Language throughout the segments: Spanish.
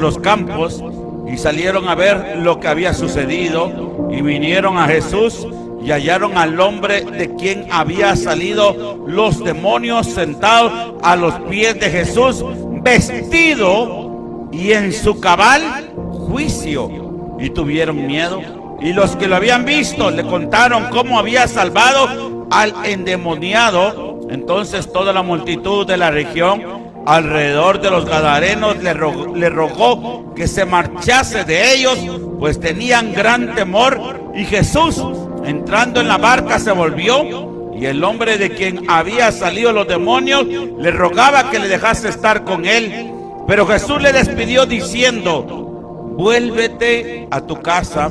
los campos y salieron a ver lo que había sucedido, y vinieron a Jesús y hallaron al hombre de quien había salido los demonios sentado a los pies de Jesús, vestido y en su cabal juicio, y tuvieron miedo. Y los que lo habían visto le contaron cómo había salvado al endemoniado. Entonces toda la multitud de la región alrededor de los gadarenos le rogó que se marchase de ellos, pues tenían gran temor. Y Jesús, entrando en la barca, se volvió, y el hombre de quien había salido los demonios le rogaba que le dejase estar con él. Pero Jesús le despidió diciendo: vuélvete a tu casa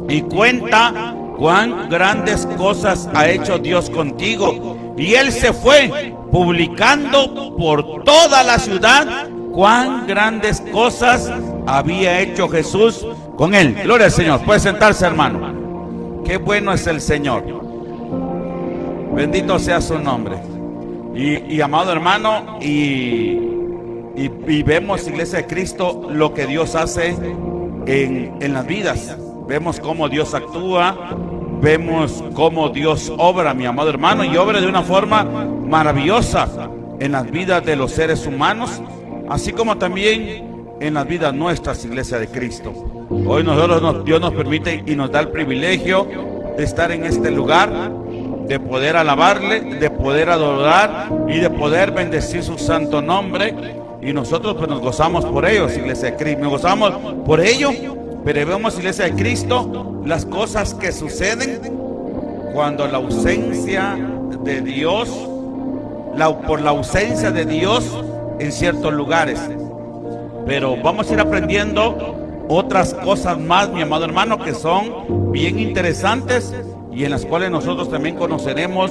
y cuenta cuán grandes cosas ha hecho Dios contigo. Y él se fue, publicando por toda la ciudad cuán grandes cosas había hecho Jesús con él. Gloria al Señor. Puede sentarse, hermano. Qué bueno es el Señor. Bendito sea su nombre. Y amado hermano, y vemos, Iglesia de Cristo, lo que Dios hace en las vidas. Vemos cómo Dios actúa, vemos cómo Dios obra, mi amado hermano, y obra de una forma maravillosa en las vidas de los seres humanos, así como también en las vidas nuestras, Iglesia de Cristo. Hoy Dios nos permite y nos da el privilegio de estar en este lugar, de poder alabarle, de poder adorar y de poder bendecir su santo nombre. Y nosotros pues nos gozamos por ellos, Iglesia de Cristo, nos gozamos por ello. Pero vemos, Iglesia de Cristo, las cosas que suceden cuando la ausencia de Dios, por la ausencia de Dios en ciertos lugares. Pero vamos a ir aprendiendo otras cosas más, mi amado hermano, que son bien interesantes y en las cuales nosotros también conoceremos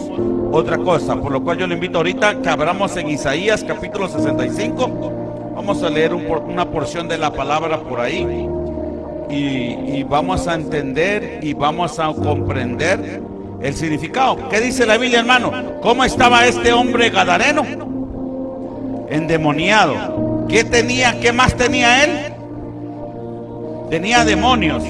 otra cosa. Por lo cual yo le invito ahorita que abramos en Isaías capítulo 65. Vamos a leer una porción de la palabra por ahí. Y vamos a entender y vamos a comprender el significado. ¿Qué dice la Biblia, hermano? ¿Cómo estaba este hombre gadareno? Endemoniado. ¿Qué tenía? ¿Qué más tenía él? Tenía demonios.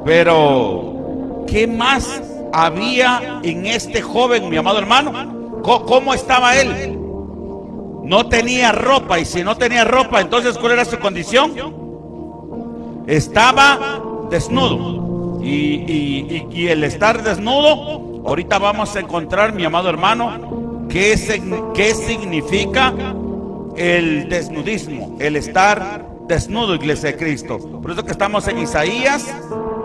Pero ¿qué más había en este joven, mi amado hermano? ¿Cómo estaba él? No tenía ropa, y si no tenía ropa, entonces ¿cuál era su condición? Estaba desnudo. Y el estar desnudo, ahorita vamos a encontrar, mi amado hermano, qué significa el desnudismo, el estar desnudo, Iglesia de Cristo. Por eso que estamos en Isaías,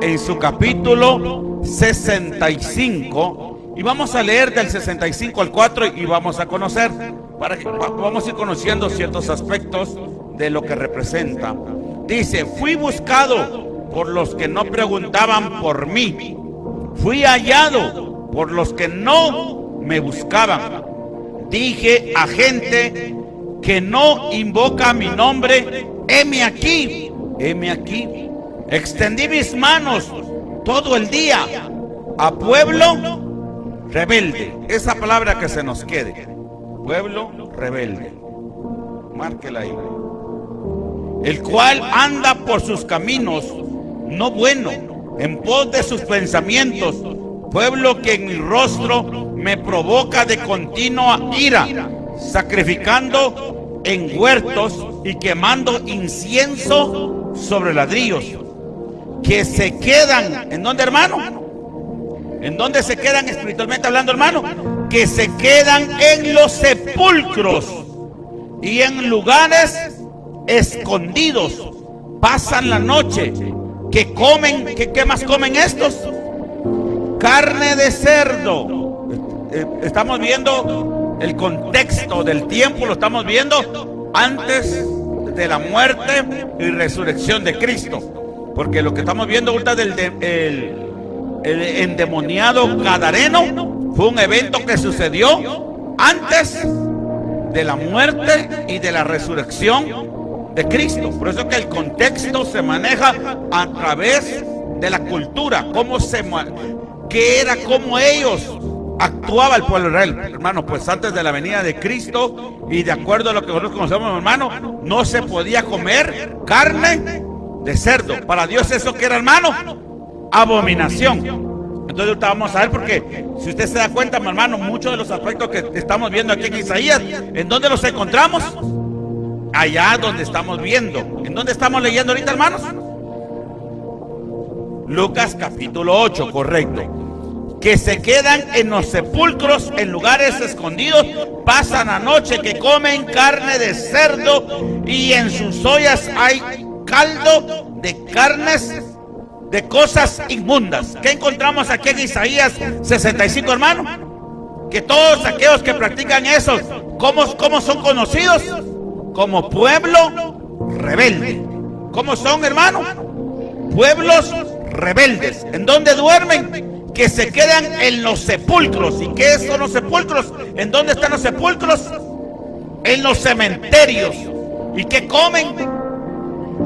en su capítulo 65, y vamos a leer del 65 al 4 y vamos a conocer, vamos a ir conociendo ciertos aspectos de lo que representa. Dice: fui buscado por los que no preguntaban por mí, fui hallado por los que no me buscaban. Dije a gente que no invoca mi nombre: heme aquí, heme aquí. Extendí mis manos todo el día a pueblo rebelde. Esa palabra que se nos quede: pueblo rebelde. Márquela ahí. El cual anda por sus caminos no bueno, en pos de sus pensamientos, pueblo que en mi rostro me provoca de continua ira, sacrificando en huertos y quemando incienso sobre ladrillos, que se quedan, ¿en dónde, hermano? ¿En dónde se quedan espiritualmente hablando, hermano? Que se quedan en los sepulcros y en lugares escondidos, pasan la noche, que comen, ¿qué más comen estos? Carne de cerdo. Estamos viendo el contexto del tiempo, lo estamos viendo antes de la muerte y resurrección de Cristo, porque lo que estamos viendo ahorita el endemoniado gadareno fue un evento que sucedió antes de la muerte y de la resurrección de Cristo. Por eso que el contexto se maneja a través de la cultura, cómo era, cómo ellos actuaba el pueblo de Israel, hermano? Pues antes de la venida de Cristo y de acuerdo a lo que nosotros conocemos, hermano, no se podía comer carne de cerdo. Para Dios eso que era, hermano, abominación. Entonces ahorita vamos a ver, porque si usted se da cuenta, mi hermano, muchos de los aspectos que estamos viendo aquí en Isaías, ¿en dónde los encontramos? Allá donde estamos viendo. ¿En dónde estamos leyendo ahorita, hermanos? Lucas capítulo 8, correcto. Que se quedan en los sepulcros, en lugares escondidos, pasan la noche, que comen carne de cerdo y en sus ollas hay caldo de carnes de cosas inmundas. ¿Qué encontramos aquí en Isaías 65, hermano? Que todos aquellos que practican eso, ¿cómo son conocidos? Como pueblo rebelde. ¿Cómo son, hermano? Pueblos rebeldes. ¿En dónde duermen? Que se quedan en los sepulcros. ¿Y qué son los sepulcros? ¿En dónde están los sepulcros? En los cementerios. ¿Y qué comen?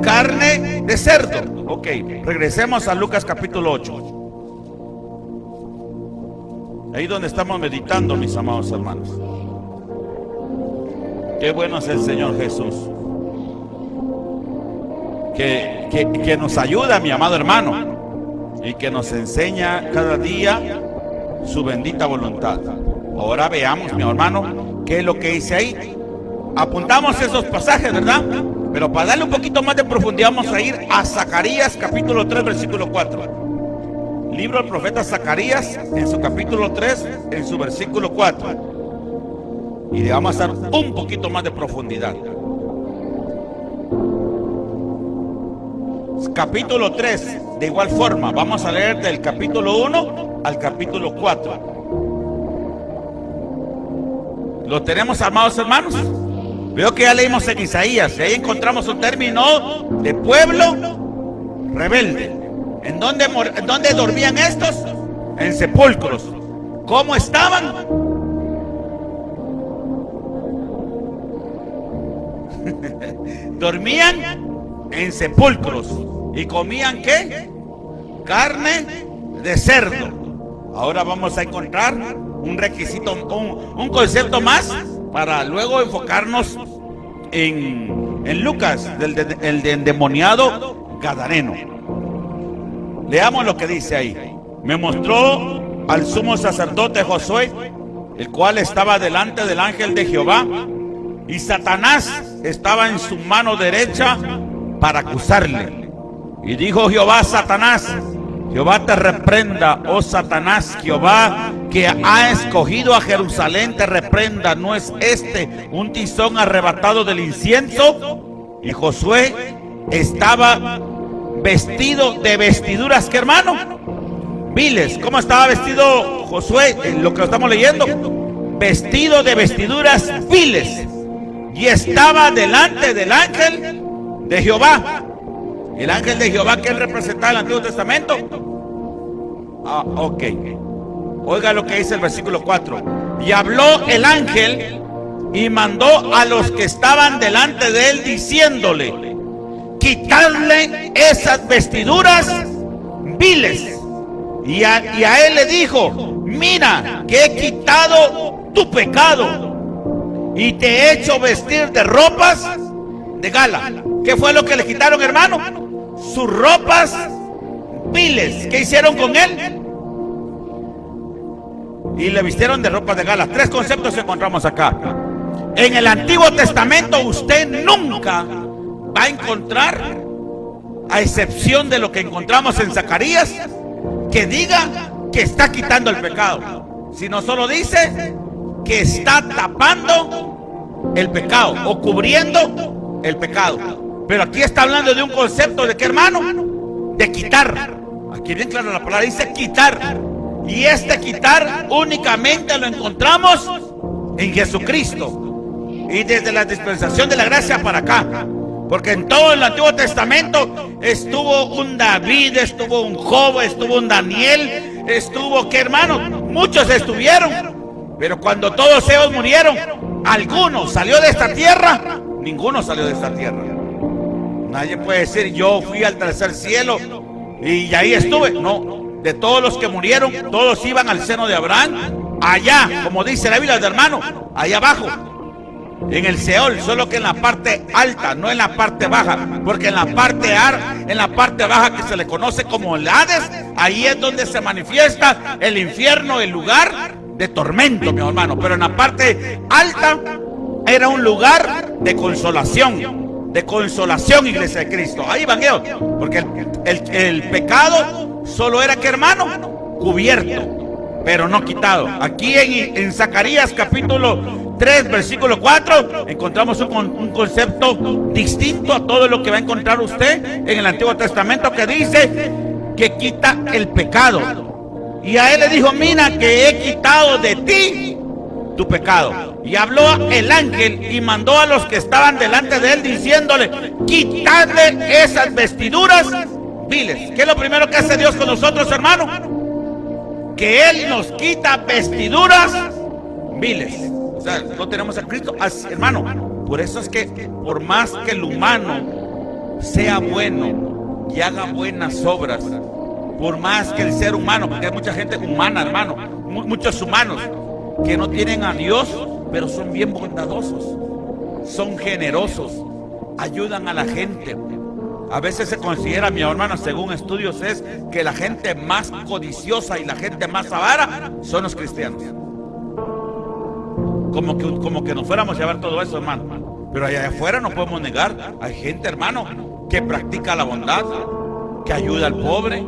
Carne de cerdo. Ok, regresemos a Lucas capítulo 8. Ahí donde estamos meditando, mis amados hermanos. Qué bueno es el Señor Jesús, que nos ayuda, mi amado hermano, y que nos enseña cada día su bendita voluntad. Ahora veamos, mi hermano, qué es lo que dice ahí. Apuntamos esos pasajes, ¿verdad? Pero para darle un poquito más de profundidad vamos a ir a Zacarías capítulo 3, versículo 4. Libro del profeta Zacarías, en su capítulo 3, en su versículo 4. Y le vamos a dar un poquito más de profundidad. Capítulo 3, de igual forma, vamos a leer del capítulo 1 al capítulo 4. ¿Lo tenemos, amados hermanos? Veo que ya leímos en Isaías, y ahí encontramos un término de pueblo rebelde. ¿En dónde dormían estos? En sepulcros. ¿Cómo estaban? Dormían en sepulcros. ¿Y comían qué? Carne de cerdo. Ahora vamos a encontrar un requisito, un concepto más para luego enfocarnos en Lucas, el endemoniado gadareno. Leamos lo que dice ahí. Me mostró al sumo sacerdote Josué, el cual estaba delante del ángel de Jehová, y Satanás estaba en su mano derecha para acusarle. Y dijo Jehová a Satanás: Jehová te reprenda, oh Satanás, Jehová que ha escogido a Jerusalén te reprenda. ¿No es este un tizón arrebatado del incienso? Y Josué estaba vestido de vestiduras, ¿qué, hermano? Viles. ¿Cómo estaba vestido Josué? En lo que estamos leyendo, vestido de vestiduras viles. Y estaba delante del ángel de Jehová. El ángel de Jehová, que él representaba en el Antiguo Testamento. Ok. Oiga lo que dice el versículo 4. Y habló el ángel y mandó a los que estaban delante de él, diciéndole: quitarle esas vestiduras viles. Y a él le dijo: mira, que he quitado tu pecado y te he hecho vestir de ropas de gala. ¿Qué fue lo que le quitaron, hermano? Sus ropas viles. ¿Qué hicieron con él? Y le vistieron de ropas de gala. Tres conceptos encontramos acá. En el Antiguo Testamento usted nunca va a encontrar, a excepción de lo que encontramos en Zacarías, que diga que está quitando el pecado, sino solo dice que está tapando el pecado o cubriendo el pecado. Pero aquí está hablando de un concepto de ¿qué, hermano? De quitar. Aquí bien claro la palabra dice quitar. Y este quitar únicamente lo encontramos en Jesucristo. Y desde la dispensación de la gracia para acá. Porque en todo el Antiguo Testamento estuvo un David, estuvo un Job, estuvo un Daniel, estuvo, ¿qué, hermano? Muchos estuvieron. Pero cuando todos ellos murieron, ¿alguno salió de esta tierra? Ninguno salió de esta tierra. Nadie puede decir: yo fui al tercer cielo y ahí estuve. No, de todos los que murieron, todos iban al seno de Abraham, allá, como dice la Biblia, hermano, allá abajo, en el Seol, solo que en la parte alta, no en la parte baja, porque en la parte baja, que se le conoce como el Hades, ahí es donde se manifiesta el infierno, el lugar de tormento, mi hermano. Pero en la parte alta era un lugar de consolación, iglesia de Cristo. Ahí van ellos, porque el pecado solo era, que hermano, cubierto, pero no quitado. Aquí en Zacarías capítulo 3, versículo 4, encontramos un concepto distinto a todo lo que va a encontrar usted en el Antiguo Testamento, que dice que quita el pecado. Y a él le dijo: mira que he quitado de ti tu pecado. Y habló el ángel y mandó a los que estaban delante de él, diciéndole: quitadle esas vestiduras viles. ¿Qué es lo primero que hace Dios con nosotros, hermano? Que Él nos quita vestiduras viles. O sea, no tenemos a Cristo, hermano. Por eso es que por más que el humano sea bueno y haga buenas obras, por más que el ser humano, porque hay mucha gente humana, hermano, muchos humanos que no tienen a Dios, pero son bien bondadosos, son generosos, ayudan a la gente. A veces se considera, mi hermano, según estudios, es que la gente más codiciosa y la gente más avara son los cristianos. Como que nos fuéramos a llevar todo eso, hermano. Pero allá afuera no podemos negar, hay gente, hermano, que practica la bondad, que ayuda al pobre,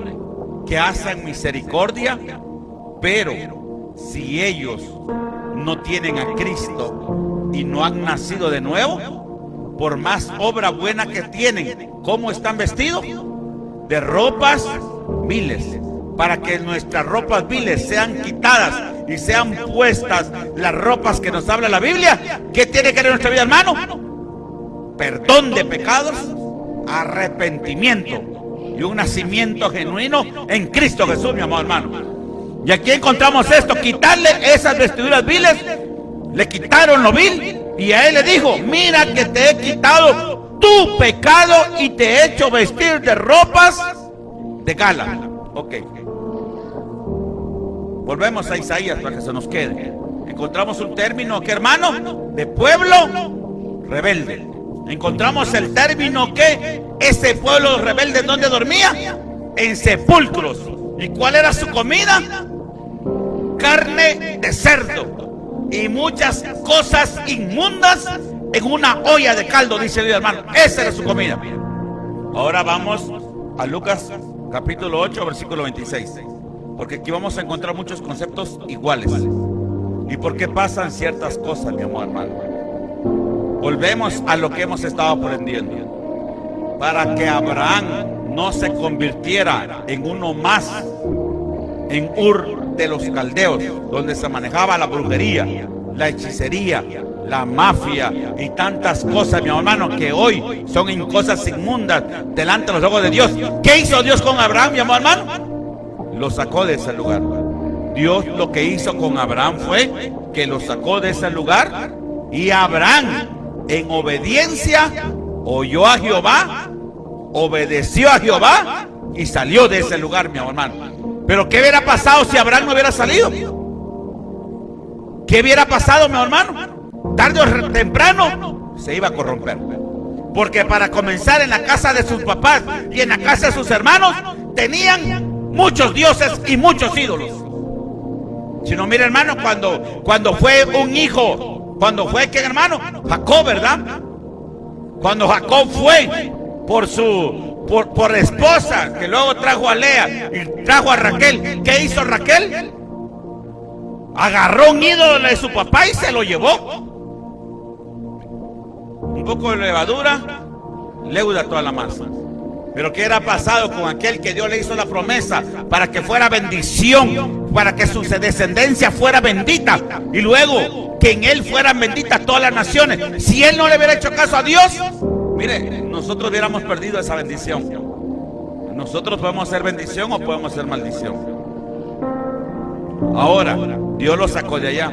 que hacen misericordia. Pero si ellos no tienen a Cristo y no han nacido de nuevo, por más obra buena que tienen, ¿cómo están vestidos? De ropas viles. Para que nuestras ropas viles sean quitadas y sean puestas las ropas que nos habla la Biblia, ¿qué tiene que ver nuestra vida, hermano? Perdón de pecados, arrepentimiento y un nacimiento genuino en Cristo Jesús, mi amado hermano. Y aquí encontramos esto: quitarle esas vestiduras viles. Le quitaron lo vil y a él le dijo: mira que te he quitado tu pecado y te he hecho vestir de ropas de gala. Ok. Volvemos a Isaías para que se nos quede. Encontramos un término, ¿qué, hermano? De pueblo rebelde. Encontramos el término que ese pueblo rebelde, ¿dónde dormía? En sepulcros. ¿Y cuál era su comida? Carne de cerdo y muchas cosas inmundas en una olla de caldo, dice Dios, hermano. Esa era su comida. Ahora vamos a Lucas capítulo 8, versículo 26, porque aquí vamos a encontrar muchos conceptos iguales. ¿Y por qué pasan ciertas cosas, mi amor hermano? Volvemos a lo que hemos estado aprendiendo. Para que Abraham no se convirtiera en uno más en Ur de los Caldeos, donde se manejaba la brujería, la hechicería, la mafia y tantas cosas, mi hermano, que hoy son cosas inmundas delante de los ojos de Dios. ¿Qué hizo Dios con Abraham, mi hermano? Lo sacó de ese lugar. Dios lo que hizo con Abraham fue que lo sacó de ese lugar, y Abraham, en obediencia, oyó a Jehová, obedeció a Jehová y salió de ese lugar, mi hermano. Pero ¿qué hubiera pasado si Abraham no hubiera salido? ¿Qué hubiera pasado, mi hermano? Tarde o temprano se iba a corromper. Porque para comenzar, en la casa de sus papás y en la casa de sus hermanos tenían muchos dioses y muchos ídolos. Si no, mira, hermano, cuando fue un hijo, cuando fue, ¿quién, hermano? Jacob, ¿verdad? Cuando Jacob fue por esposa, que luego trajo a Lea y trajo a Raquel, ¿qué hizo Raquel? Agarró un ídolo de su papá y se lo llevó. Un poco de levadura leuda toda la masa. Pero ¿qué era pasado con aquel que Dios le hizo la promesa para que fuera bendición, para que su descendencia fuera bendita, y luego que en él fueran benditas todas las naciones? Si él no le hubiera hecho caso a Dios, mire, nosotros hubiéramos perdido esa bendición. Nosotros podemos ser bendición o podemos ser maldición. Ahora, Dios lo sacó de allá.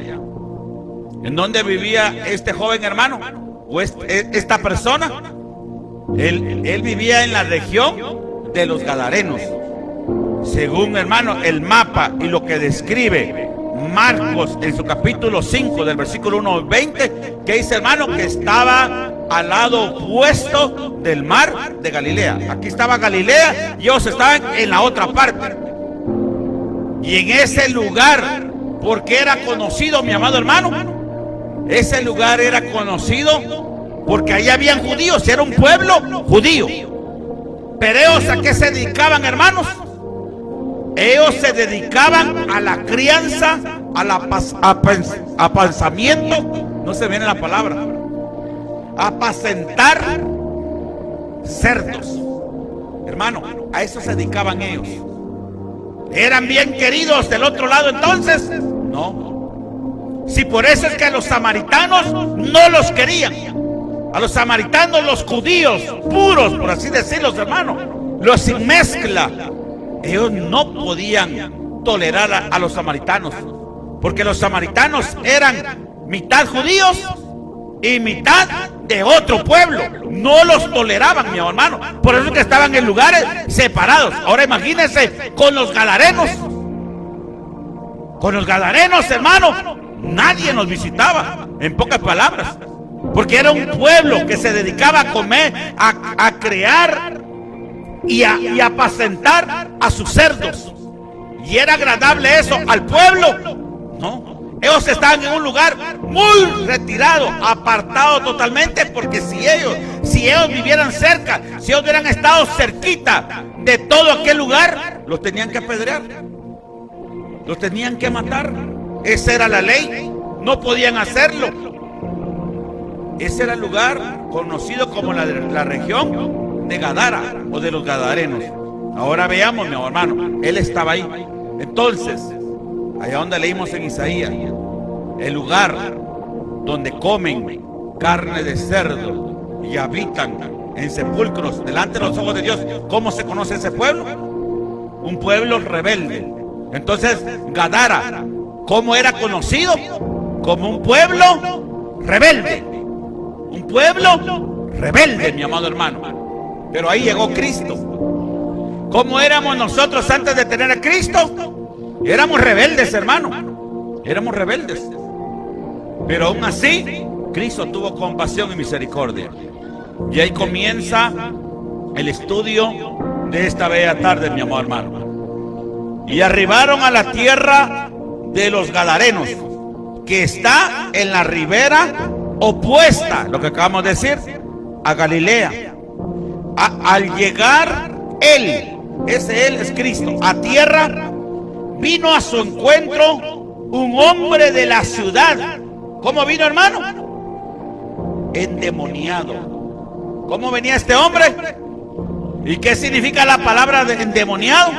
¿En dónde vivía este joven hermano? ¿O esta persona? Él vivía en la región de los Gadarenos. Según, hermano, el mapa y lo que describe Marcos en su capítulo 5 del versículo 1 al 20, que dice, hermano, que estaba al lado opuesto del mar de Galilea. Aquí estaba Galilea y ellos estaban en la otra parte. Y en ese lugar, porque era conocido, mi amado hermano, ese lugar era conocido porque ahí habían judíos, era un pueblo judío. Pero ellos, ¿a qué se dedicaban, hermanos? Ellos se dedicaban a la crianza, apacamiento, no se viene la palabra, apacentar cerdos. Hermano, a eso se dedicaban ellos. ¿Eran bien queridos del otro lado entonces? No. Si por eso es que a los samaritanos no los querían. A los samaritanos, los judíos puros, por así decirlo, hermano, los sin mezcla, ellos no podían tolerar a los samaritanos, porque los samaritanos eran mitad judíos y mitad de otro pueblo. No los toleraban, mi hermano. Por eso es que estaban en lugares separados. Ahora imagínense con los gadarenos. Con los gadarenos, hermano, nadie nos visitaba, en pocas palabras, porque era un pueblo que se dedicaba a comer, a crear y a apacentar a sus cerdos. ¿Y era agradable eso al pueblo? No. Ellos estaban en un lugar muy retirado, apartado totalmente, porque si ellos vivieran cerca, si ellos hubieran estado cerquita de todo aquel lugar, los tenían que apedrear, los tenían que matar. Esa era la ley, no podían hacerlo. Ese era el lugar conocido como la región de Gadara o de los gadarenos. Ahora veamos, mi hermano, él estaba ahí. Entonces, allá donde leímos en Isaías, el lugar donde comen carne de cerdo y habitan en sepulcros delante de los ojos de Dios. ¿Cómo se conoce ese pueblo? Un pueblo rebelde. Entonces, Gadara, ¿cómo era conocido? Como un pueblo rebelde. Un pueblo rebelde, mi amado hermano. Pero ahí llegó Cristo. ¿Cómo éramos nosotros antes de tener a Cristo? Éramos rebeldes, hermano. Éramos rebeldes. Pero aún así, Cristo tuvo compasión y misericordia. Y ahí comienza el estudio de esta bella tarde, mi amado hermano. Y arribaron a la tierra de los Gadarenos, que está en la ribera opuesta, lo que acabamos de decir, a Galilea. Al llegar él, ese él es Cristo, a tierra, vino a su encuentro un hombre de la ciudad. ¿Cómo vino, hermano? Endemoniado. ¿Cómo venía este hombre? ¿Y qué significa la palabra de endemoniado?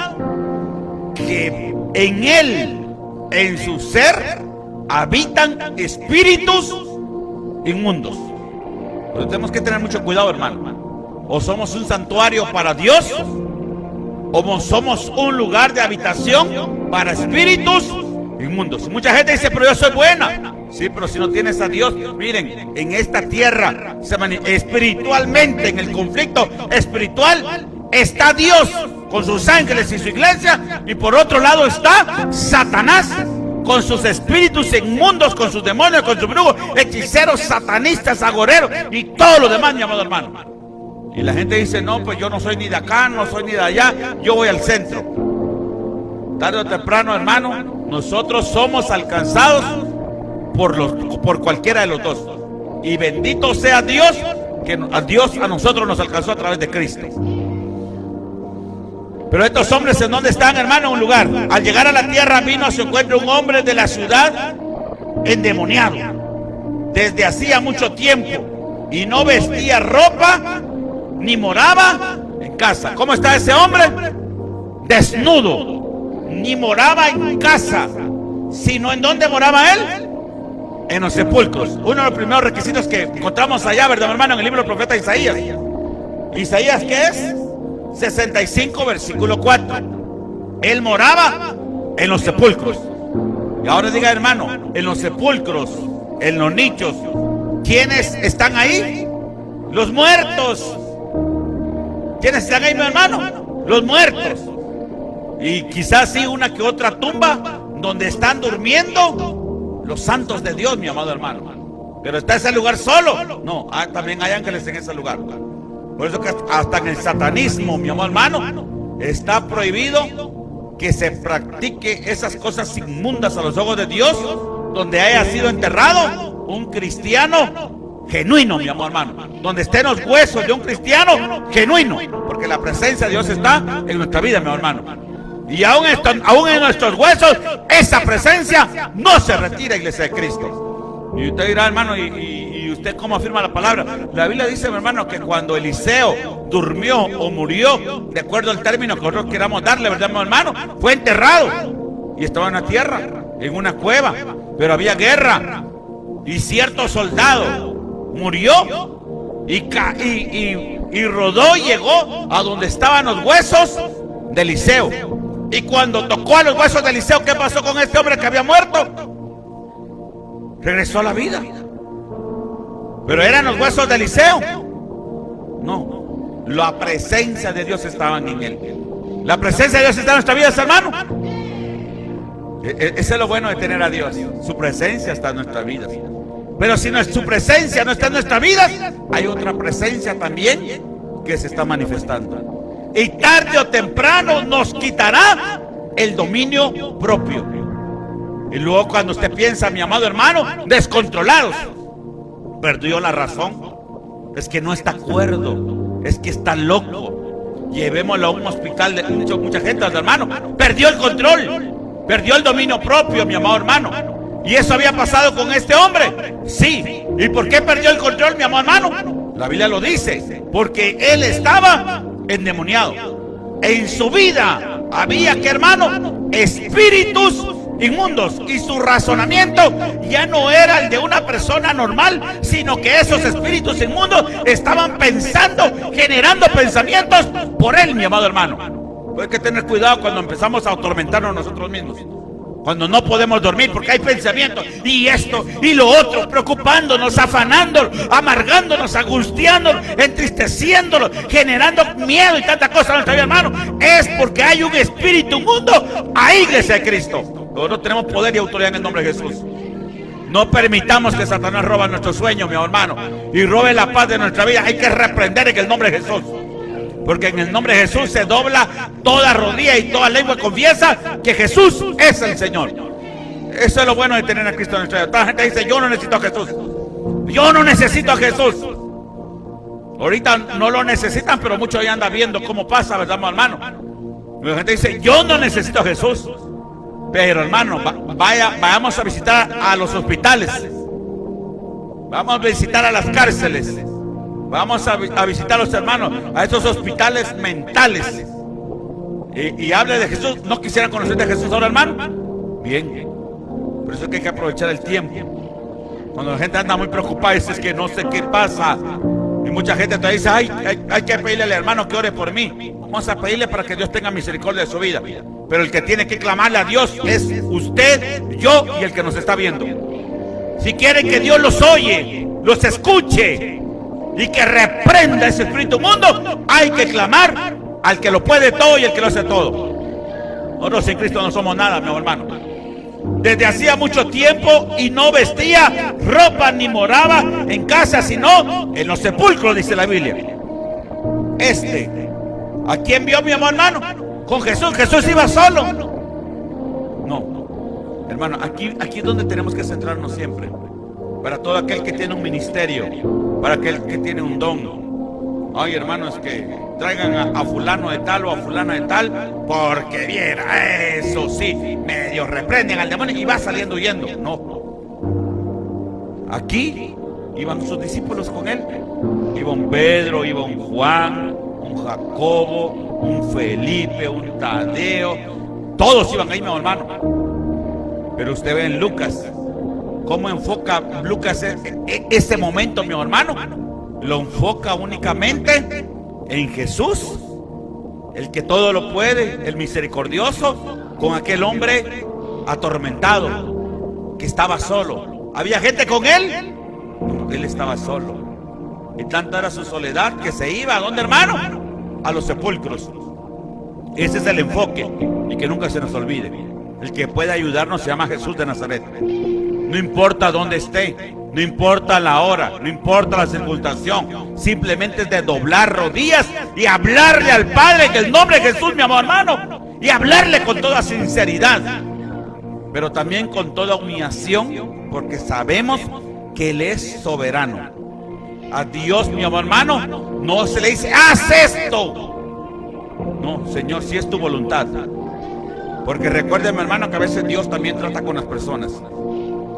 Que en él, en su ser, habitan espíritus inmundos. Pero tenemos que tener mucho cuidado, hermano. O somos un santuario para Dios, o somos un lugar de habitación para espíritus inmundos. Mucha gente dice, pero yo soy buena. Sí, pero si no tienes a Dios, miren, en esta tierra, espiritualmente, en el conflicto espiritual, está Dios con sus ángeles y su iglesia, y por otro lado está Satanás con sus espíritus inmundos, con sus demonios, con sus brujos, hechiceros, satanistas, agoreros y todo lo demás, mi amado hermano. Y la gente dice, no, pues yo no soy ni de acá, no soy ni de allá, yo voy al centro. Tarde o temprano, hermano, nosotros somos alcanzados por cualquiera de los dos. Y bendito sea Dios, que Dios a nosotros nos alcanzó a través de Cristo. Pero estos hombres, ¿en dónde están, hermano? En un lugar. Al llegar a la tierra vino a su encuentro un hombre de la ciudad endemoniado desde hacía mucho tiempo, y no vestía ropa ni moraba en casa. ¿Cómo está ese hombre? Desnudo. Ni moraba en casa, sino ¿en dónde moraba él? En los sepulcros. Uno de los primeros requisitos que encontramos allá, ¿verdad, hermano? En el libro del profeta Isaías. ¿Isaías qué es? 65, versículo 4. Él moraba en los sepulcros. Y ahora diga, hermano, en los sepulcros, en los nichos, ¿quiénes están ahí? Los muertos. ¿Quiénes están ahí, mi hermano? Los muertos. Y quizás sí una que otra tumba donde están durmiendo los santos de Dios, mi amado hermano. Pero está ese lugar solo. No, también hay ángeles en ese lugar. Por eso que hasta en el satanismo, mi amado hermano, está prohibido que se practique esas cosas inmundas a los ojos de Dios, donde haya sido enterrado un cristiano genuino, mi amor hermano, donde estén los huesos de un cristiano genuino, porque la presencia de Dios está en nuestra vida, mi hermano. Y aún en nuestros huesos, esa presencia no se retira, iglesia de Cristo. Y usted dirá, hermano, ¿y usted cómo afirma la palabra? La Biblia dice, mi hermano, que cuando Eliseo durmió o murió, de acuerdo al término que nosotros queramos darle, ¿verdad, mi hermano? Fue enterrado y estaba en la tierra, en una cueva, pero había guerra y cierto soldado murió y rodó y llegó a donde estaban los huesos de Eliseo. Y cuando tocó a los huesos de Eliseo, ¿qué pasó con este hombre que había muerto? Regresó a la vida. ¿Pero eran los huesos de Eliseo? No, la presencia de Dios estaba en él. La presencia de Dios está en nuestra vida, hermano. Eso es lo bueno de tener a Dios. Su presencia está en nuestra vida. Pero si su presencia no está en nuestra vida, hay otra presencia también que se está manifestando. Y tarde o temprano nos quitará el dominio propio. Y luego cuando usted piensa, mi amado hermano, descontrolados, perdió la razón, es que no está cuerdo, es que está loco, llevémoslo a un hospital de mucha gente, hermano, perdió el control, perdió el dominio propio, mi amado hermano. ¿Y eso había pasado con este hombre? Sí. ¿Y por qué perdió el control, mi amado hermano? La Biblia lo dice, porque él estaba endemoniado. En su vida había, que hermano, espíritus inmundos, y su razonamiento ya no era el de una persona normal, sino que esos espíritus inmundos estaban pensando, generando pensamientos por él, mi amado hermano. Hay que tener cuidado cuando empezamos a atormentarnos nosotros mismos, cuando no podemos dormir porque hay pensamientos y esto y lo otro, preocupándonos, afanándonos, amargándonos, angustiándonos, entristeciéndonos, generando miedo y tanta cosa en nuestra vida, hermano. Es porque hay un espíritu inmundo ahí, iglesia de Cristo. Nosotros tenemos poder y autoridad en el nombre de Jesús. No permitamos que Satanás robe nuestro sueño, mi hermano, y robe la paz de nuestra vida. Hay que reprender en el nombre de Jesús, porque en el nombre de Jesús se dobla toda rodilla y toda lengua confiesa que Jesús es el Señor. Eso es lo bueno de tener a Cristo en nuestra vida. Toda la gente dice, yo no necesito a Jesús. Yo no necesito a Jesús. Ahorita no lo necesitan, pero muchos ya andan viendo cómo pasa, ¿verdad, hermano? La gente dice, yo no necesito a Jesús. Pero, hermano, vayamos a visitar a los hospitales. Vamos a visitar a las cárceles. Vamos a visitar a los hermanos, a esos hospitales mentales. Y hable de Jesús. ¿No quisieran conocer de Jesús ahora, hermano? Bien. Por eso es que hay que aprovechar el tiempo. Cuando la gente anda muy preocupada, dice, es que no sé qué pasa. Y mucha gente te dice, hay que pedirle al hermano que ore por mí. Vamos a pedirle para que Dios tenga misericordia de su vida. Pero el que tiene que clamarle a Dios es usted, yo y el que nos está viendo. Si quieren que Dios los oye, los escuche y que reprenda ese espíritu inmundo, hay que clamar al que lo puede todo y el que lo hace todo. Nosotros sin Cristo no somos nada, mi hermano. Desde hacía mucho tiempo y no vestía ropa ni moraba en casa, sino en los sepulcros, dice la Biblia. ¿A quién vio, mi hermano? Con Jesús. Jesús iba solo. No, hermano, aquí es donde tenemos que centrarnos siempre. Para todo aquel que tiene un ministerio, para aquel que tiene un don. Ay, hermanos, que traigan a fulano de tal o a fulana de tal, porque viera, eso sí, medio reprenden al demonio y va saliendo huyendo. No. Aquí iban sus discípulos con él. Iba un Pedro, iba un Juan, un Jacobo, un Felipe, un Tadeo. Todos iban ahí, mi hermano. Pero usted ve en Lucas cómo enfoca Lucas ese momento, mi hermano. Lo enfoca únicamente en Jesús, el que todo lo puede, el misericordioso, con aquel hombre atormentado que estaba solo. ¿Había gente con él? No, él estaba solo. Y tanta era su soledad que se iba, ¿a dónde, hermano? A los sepulcros. Ese es el enfoque, y que nunca se nos olvide. El que puede ayudarnos se llama Jesús de Nazaret. No importa dónde esté, no importa la hora, no importa la circunstancia, simplemente es de doblar rodillas y hablarle al Padre en el nombre de Jesús, mi amado hermano, y hablarle con toda sinceridad, pero también con toda humillación, porque sabemos que Él es soberano. A Dios, mi amado hermano, no se le dice, haz esto. No, Señor, si es tu voluntad. Porque recuerde, mi hermano, que a veces Dios también trata con las personas.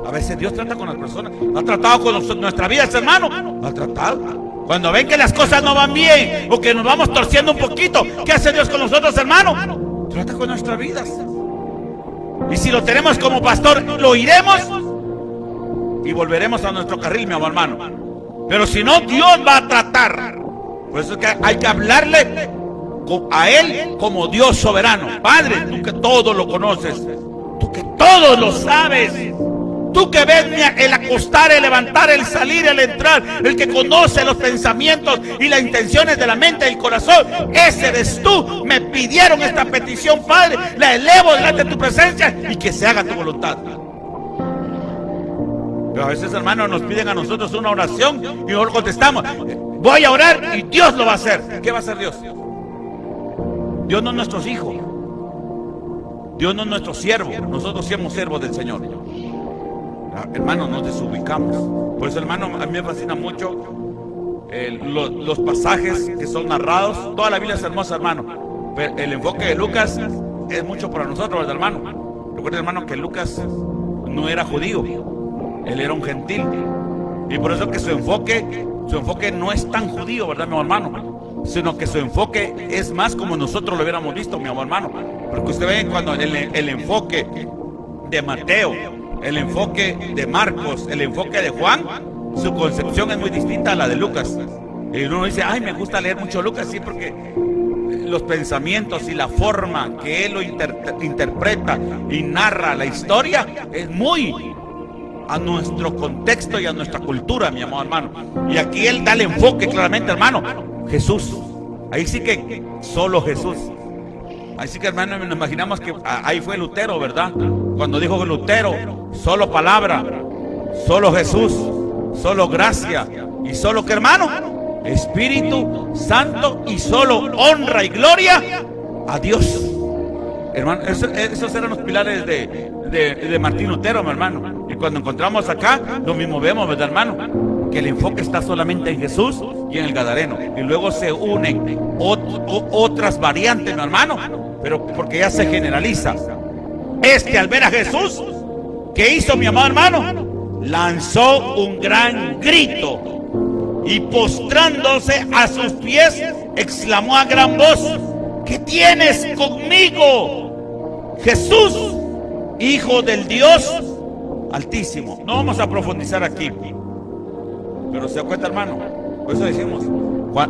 A veces Dios trata con las personas. Ha tratado con nuestra vida, hermano. Ha tratado. Cuando ven que las cosas no van bien o que nos vamos torciendo un poquito, ¿qué hace Dios con nosotros, hermano? Trata con nuestras vidas. Y si lo tenemos como pastor, lo oiremos y volveremos a nuestro carril, mi amor hermano. Pero si no, Dios va a tratar. Por eso es que hay que hablarle a Él como Dios soberano. Padre, tú que todo lo conoces, tú que todo lo sabes, tú que ves el acostar, el levantar, el salir, el entrar, el que conoce los pensamientos y las intenciones de la mente y el corazón, ese eres tú. Me pidieron esta petición, Padre, la elevo delante de tu presencia y que se haga tu voluntad. Pero a veces, hermanos, nos piden a nosotros una oración y nosotros contestamos, voy a orar y Dios lo va a hacer. ¿Qué va a hacer Dios? Dios no es nuestro hijo, Dios no es nuestro siervo. Nosotros somos siervos del Señor. Hermanos, nos desubicamos. Por eso, hermano, a mí me fascina mucho los pasajes que son narrados. Toda la Biblia es hermosa, hermano, pero el enfoque de Lucas es mucho para nosotros, ¿verdad, hermano? Recuerden, hermano, que Lucas no era judío, él era un gentil, y por eso que su enfoque no es tan judío, ¿verdad, mi hermano? Sino que su enfoque es más como nosotros lo hubiéramos visto, mi amor hermano. Porque usted ve cuando el enfoque de Mateo, el enfoque de Marcos, el enfoque de Juan, su concepción es muy distinta a la de Lucas. Y uno dice, ay, me gusta leer mucho Lucas, sí, porque los pensamientos y la forma que él lo interpreta y narra la historia es muy a nuestro contexto y a nuestra cultura, mi amado hermano. Y aquí él da el enfoque claramente, hermano. Jesús, ahí sí que solo Jesús. Ahí sí que, hermano, nos imaginamos que ahí fue Lutero, ¿verdad? Cuando dijo que Lutero, solo palabra, solo Jesús, solo gracia y solo, ¿qué, hermano? Espíritu Santo, y solo honra y gloria a Dios. Hermano, esos eran los pilares de Martín Lutero, mi hermano. Y cuando encontramos acá, lo mismo vemos, ¿verdad, hermano? Que el enfoque está solamente en Jesús y en el Gadareno, y luego se unen otras variantes, mi hermano, pero porque ya se generaliza. Al ver a Jesús, ¿qué hizo, mi amado hermano? Lanzó un gran grito y postrándose a sus pies, exclamó a gran voz, ¿qué tienes conmigo, Jesús, Hijo del Dios Altísimo? No vamos a profundizar aquí, pero se da cuenta, hermano, por eso decimos,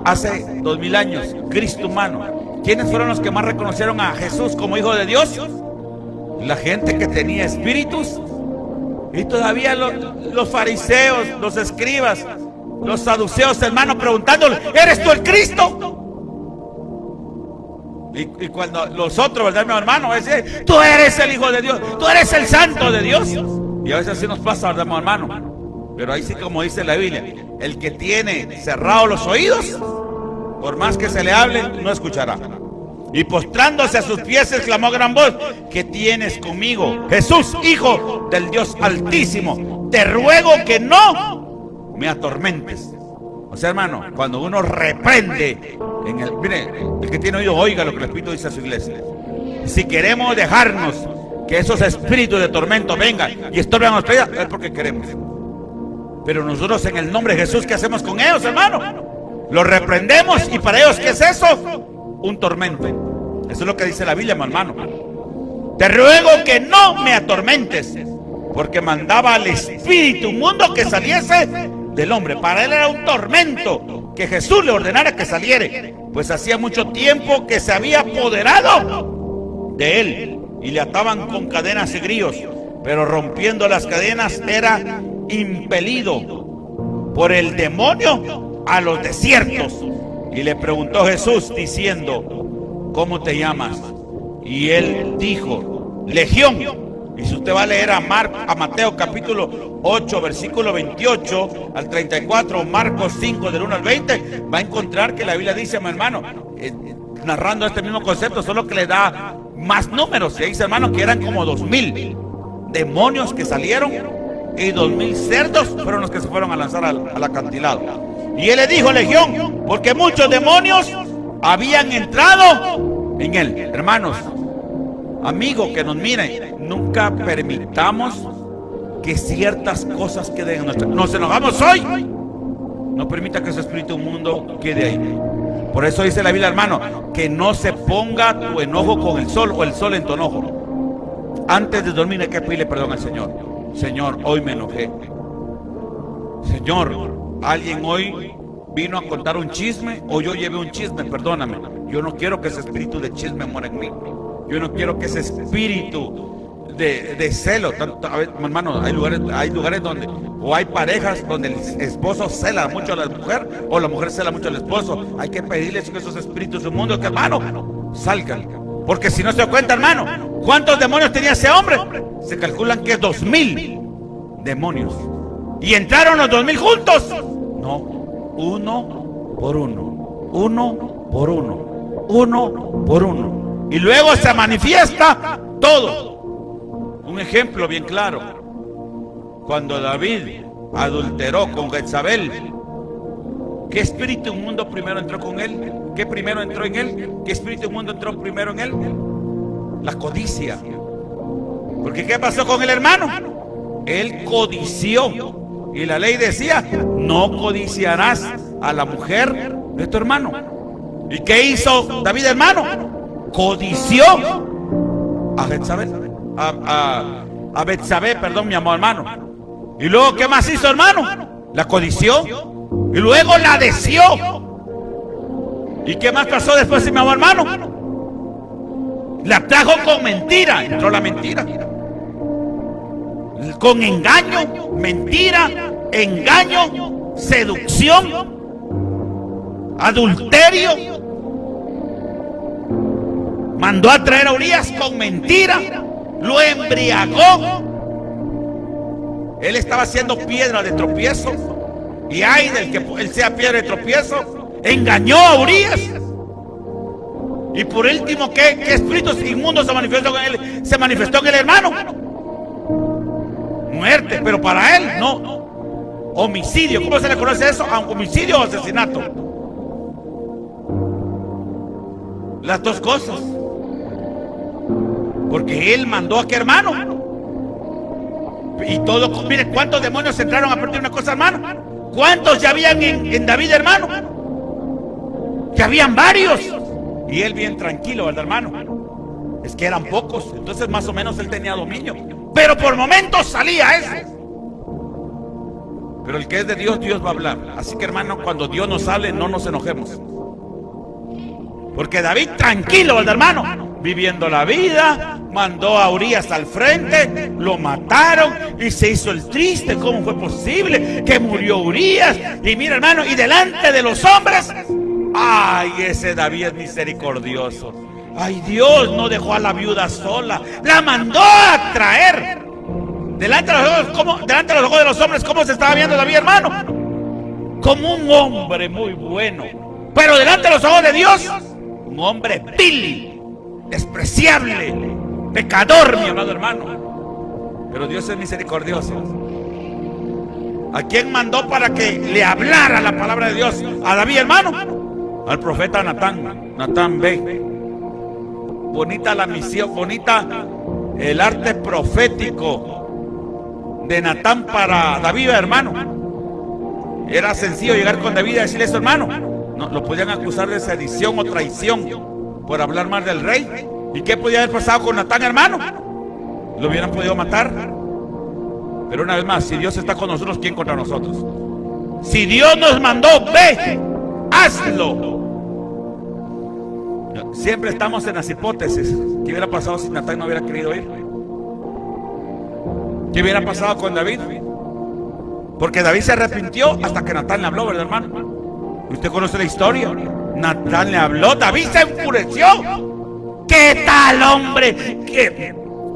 hace 2000 años, Cristo humano, ¿quiénes fueron los que más reconocieron a Jesús como Hijo de Dios? La gente que tenía espíritus. Y todavía los fariseos, los escribas, los saduceos, hermano, preguntándole, ¿eres tú el Cristo? Y cuando los otros, ¿verdad, mi hermano? Dicen, tú eres el Hijo de Dios, tú eres el Santo de Dios. Y a veces así nos pasa, ¿verdad, mi hermano? Pero ahí sí, como dice la Biblia, el que tiene cerrados los oídos, por más que se le hable, no escuchará. Y postrándose a sus pies, exclamó a gran voz, ¿qué tienes conmigo, Jesús, Hijo del Dios Altísimo? Te ruego que no me atormentes. O sea, hermano, cuando uno reprende, mire, el que tiene oído, oiga lo que el Espíritu dice a su iglesia. Si queremos dejarnos que esos espíritus de tormento vengan y estorben nuestra vida, es porque queremos. Pero nosotros, en el nombre de Jesús, ¿qué hacemos con ellos, hermano? Los reprendemos, y para ellos, ¿qué es eso? Un tormento. Eso es lo que dice la Biblia, mi hermano. Te ruego que no me atormentes, porque mandaba al espíritu inmundo que saliese del hombre. Para él era un tormento que Jesús le ordenara que saliere, pues hacía mucho tiempo que se había apoderado de él, y le ataban con cadenas y grillos, pero rompiendo las cadenas era impelido por el demonio a los desiertos. Y le preguntó Jesús diciendo, ¿cómo te llamas? Y él dijo, legión. Y si usted va a leer a Mateo capítulo 8, versículo 28 al 34, Marcos 5 del 1 al 20, va a encontrar que la Biblia dice, mi hermano, narrando este mismo concepto, solo que le da más números. Y dice, hermano, que eran como 2000 demonios que salieron y 2000 cerdos fueron los que se fueron a lanzar al acantilado. Y él le dijo, legión, porque muchos demonios habían entrado en él. Hermanos, amigos que nos miren, nunca permitamos que ciertas cosas queden en nuestra. Nos enojamos hoy, no permita que ese espíritu inmundo quede ahí. Por eso dice la Biblia, hermano, que no se ponga tu enojo con el sol o el sol en tu enojo. Antes de dormir hay que pedirle perdón al Señor. Señor, hoy me enojé. Señor, alguien hoy vino a contar un chisme o yo llevé un chisme, perdóname. Yo no quiero que ese espíritu de chisme muera en mí. Yo no quiero que ese espíritu de celo, hermano, hay lugares donde, o hay parejas donde el esposo cela mucho a la mujer, o la mujer cela mucho al esposo. Hay que pedirles que esos espíritus inmundos, que hermano, salgan. Porque si no se da cuenta, hermano, ¿cuántos demonios tenía ese hombre? Se calculan que 2000 demonios. ¿Y entraron los 2000 juntos? No, uno por uno, uno por uno, uno por uno. Y luego se manifiesta todo. Un ejemplo bien claro. Cuando David adulteró con Jezabel, ¿qué espíritu inmundo primero entró con él? ¿Qué primero entró en él? ¿Qué espíritu inmundo entró primero en él? La codicia. Porque ¿qué pasó con el hermano? Él codició. Y la ley decía, no codiciarás a la mujer de tu hermano. ¿Y qué hizo David, hermano? Codició a Jezabel. A Betsabé, perdón, mi amor, hermano. Y luego, ¿qué más hizo, hermano? La codició. Y luego la deseó. ¿Y qué más pasó después, mi amor, hermano? La trajo con mentira. Entró la mentira. Con engaño, mentira, engaño, seducción, adulterio. Mandó a traer a Urías con mentira. Lo embriagó. Él estaba haciendo piedra de tropiezo. Y ay del que él sea piedra de tropiezo. Engañó a Urías. Y por último, ¿qué espíritus inmundos se manifestó en él? Se manifestó en el hermano. Muerte, pero para él no. Homicidio. ¿Cómo se le conoce eso? ¿A homicidio o asesinato? Las dos cosas. Porque él mandó a qué, hermano. Y todo, mire cuántos demonios entraron a partir de una cosa, hermano. ¿Cuántos ya habían en David, hermano? Que habían varios. Y él bien tranquilo, ¿verdad, hermano? Es que eran pocos. Entonces más o menos él tenía dominio. Pero por momentos salía ese. Pero el que es de Dios, Dios va a hablar. Así que, hermano, cuando Dios nos hable, no nos enojemos. Porque David tranquilo, ¿verdad, hermano? Viviendo la vida, mandó a Urías al frente, lo mataron y se hizo el triste. ¿Cómo fue posible que murió Urías? Y mira, hermano, y delante de los hombres, ay, ese David es misericordioso. Ay, Dios no dejó a la viuda sola, la mandó a traer. Delante de los ojos de los hombres, ¿cómo se estaba viendo David, hermano? Como un hombre muy bueno. Pero delante de los ojos de Dios, un hombre vil, despreciable, pecador, mi amado hermano. Pero Dios es misericordioso. ¿A quién mandó para que le hablara la palabra de Dios? A David, hermano. Al profeta Natán. Natán, ve. Bonita la misión, bonita el arte profético de Natán para David, hermano. Era sencillo llegar con David y decirle eso, hermano. No, lo podían acusar de sedición o traición por hablar mal del rey. ¿Y qué podía haber pasado con Natán, hermano? Lo hubieran podido matar. Pero una vez más, si Dios está con nosotros, ¿quién contra nosotros? Si Dios nos mandó, ve, hazlo. Siempre estamos en las hipótesis. ¿Qué hubiera pasado si Natán no hubiera querido ir? ¿Qué hubiera pasado con David? Porque David se arrepintió hasta que Natán le habló, ¿verdad, hermano? Usted conoce la historia. Natán le habló, David se enfureció. ¿Qué tal, hombre?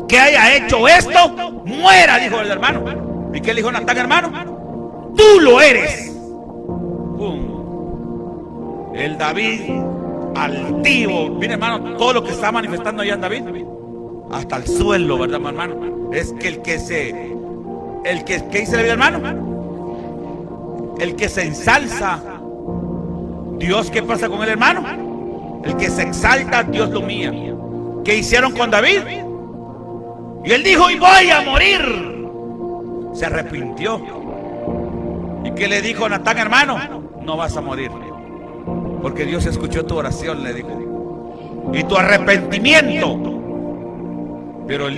que haya hecho esto, muera, dijo el hermano. ¿Y qué le dijo Natán, hermano? Tú lo eres. ¡Pum! El David altivo. Mire, hermano, todo lo que está manifestando allá en David, hasta el suelo, ¿verdad, hermano? Es que ¿qué dice David, hermano? El que se ensalza, Dios, ¿qué pasa con el hermano? El que se exalta, Dios lo humilla. ¿Qué hicieron con David? Y él dijo, y voy a morir. Se arrepintió. ¿Y qué le dijo Natán, hermano? No vas a morir, porque Dios escuchó tu oración, le dijo, y tu arrepentimiento. Pero el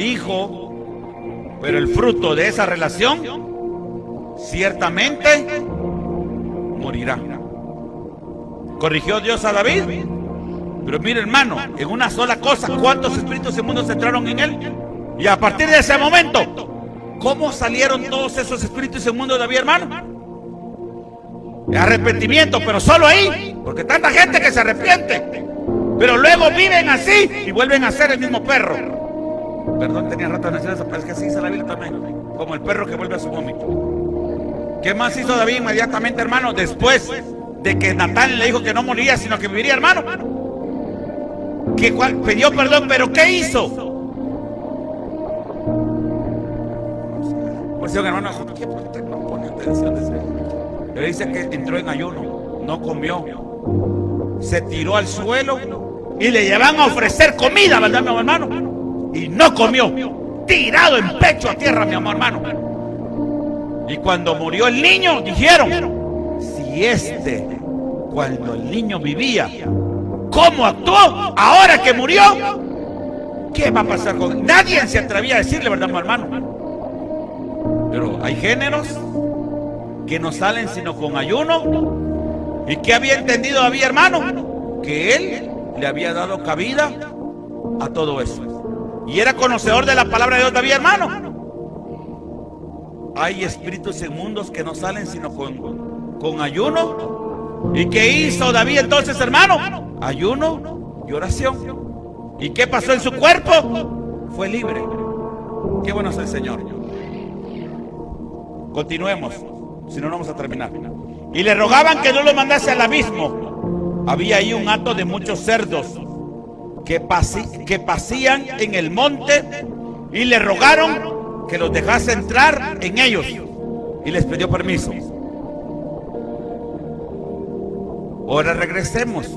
fruto de esa relación ciertamente morirá. Corrigió Dios a David. Pero mire, hermano, en una sola cosa, ¿cuántos espíritus inmundos entraron en él? Y a partir de ese momento, ¿cómo salieron todos esos espíritus inmundos de David, hermano? Arrepentimiento, pero solo ahí, porque tanta gente que se arrepiente, pero luego viven así y vuelven a ser el mismo perro. Perdón, tenía rato de decir eso, pero es que así dice la Biblia también, como el perro que vuelve a su vómito. ¿Qué más hizo David inmediatamente, hermano? Después de que Natán le dijo que no moriría, sino que viviría, hermano. Que pidió perdón, pero ¿qué hizo? Pues hermano, ¿qué no pone atención de eso? Pero dice que entró en ayuno, no comió, se tiró al suelo y le llevan a ofrecer comida, ¿verdad, mi amor, hermano? Y no comió, tirado en pecho a tierra, mi amor, hermano. Y cuando murió el niño, dijeron, si cuando el niño vivía, ¿cómo actuó ahora que murió? ¿Qué va a pasar con él? Nadie se atrevía a decirle, ¿verdad, mi hermano? Pero hay géneros que no salen sino con ayuno. ¿Y qué había entendido David, hermano? Que él le había dado cabida a todo eso. Y era conocedor de la palabra de Dios, David, hermano. Hay espíritus inmundos que no salen sino con ayuno. ¿Y qué hizo David entonces, hermano? Ayuno y oración. ¿Y qué pasó en su cuerpo? Fue libre. Qué bueno es el Señor. Continuemos, si no, no vamos a terminar. Y le rogaban que no lo mandase al abismo. Había ahí un hato de muchos cerdos que pasían en el monte, y le rogaron que los dejase entrar en ellos, y les pidió permiso. Ahora regresemos.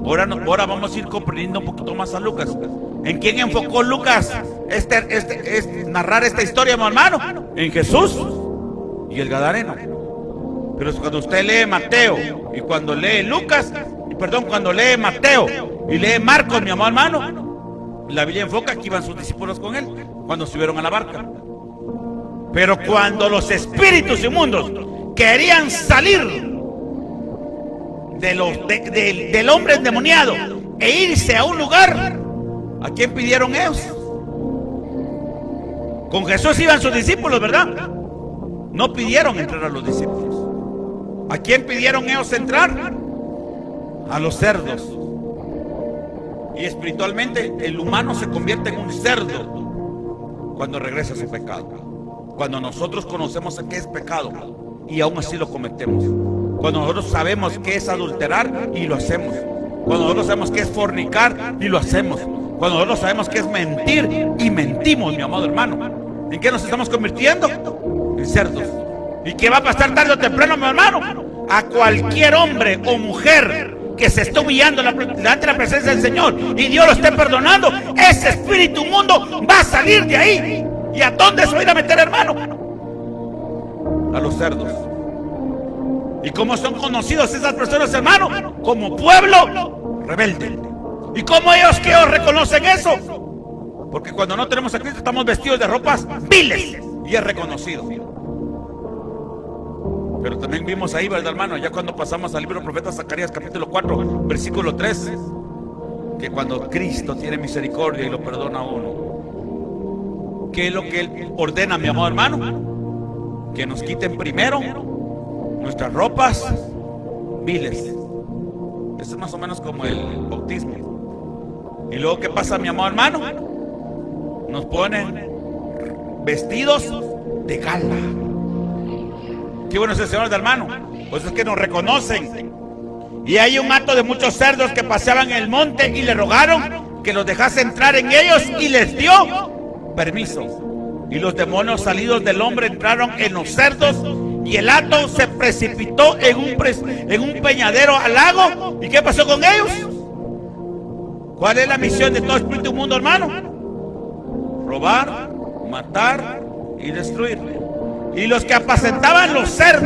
Ahora vamos a ir comprendiendo un poquito más a Lucas. ¿En quién enfocó Lucas narrar esta historia, mi hermano? En Jesús y el Gadareno. Pero cuando usted lee Mateo y cuando lee cuando lee Mateo y lee Marcos, mi amor, hermano, la Biblia enfoca que iban sus discípulos con él cuando subieron a la barca. Pero cuando los espíritus inmundos querían salir del hombre endemoniado e irse a un lugar, ¿a quién pidieron ellos? Con Jesús iban sus discípulos, ¿verdad? No pidieron entrar a los discípulos. ¿A quién pidieron ellos entrar? A los cerdos. Y espiritualmente el humano se convierte en un cerdo cuando regresa a su pecado. Cuando nosotros conocemos qué es pecado y aún así lo cometemos. Cuando nosotros sabemos qué es adulterar y lo hacemos. Cuando nosotros sabemos qué es fornicar y lo hacemos. Cuando nosotros sabemos qué es mentir y mentimos, mi amado hermano. ¿En qué nos estamos convirtiendo? En cerdos. ¿Y qué va a pasar tarde o temprano, mi hermano? A cualquier hombre o mujer que se esté humillando delante de la presencia del Señor y Dios lo esté perdonando, ese espíritu inmundo va a salir de ahí. ¿Y a dónde se va a ir a meter, hermano? A los cerdos. ¿Y cómo son conocidos esas personas, hermano? Como pueblo rebelde. ¿Y cómo ellos reconocen eso? Porque cuando no tenemos a Cristo estamos vestidos de ropas viles y es reconocido. Pero también vimos ahí, ¿verdad, hermano? Ya cuando pasamos al libro del profeta Zacarías, capítulo 4, versículo 3, que cuando Cristo tiene misericordia y lo perdona a uno, ¿qué es lo que Él ordena, mi amado hermano? Que nos quiten primero nuestras ropas viles. Eso es más o menos como el bautismo. Y luego, ¿qué pasa, mi amado hermano? nos ponen vestidos de gala. Qué bueno es el Señor, hermano. Pues es que nos reconocen. Y hay un hato de muchos cerdos que paseaban en el monte y le rogaron que los dejase entrar en ellos, y les dio permiso. Y los demonios salidos del hombre entraron en los cerdos, y el hato se precipitó en un peñadero al lago. ¿Y qué pasó con ellos? ¿Cuál es la misión de todo espíritu inmundo, hermano? Robar, matar y destruir. Y los que apacentaban los cerdos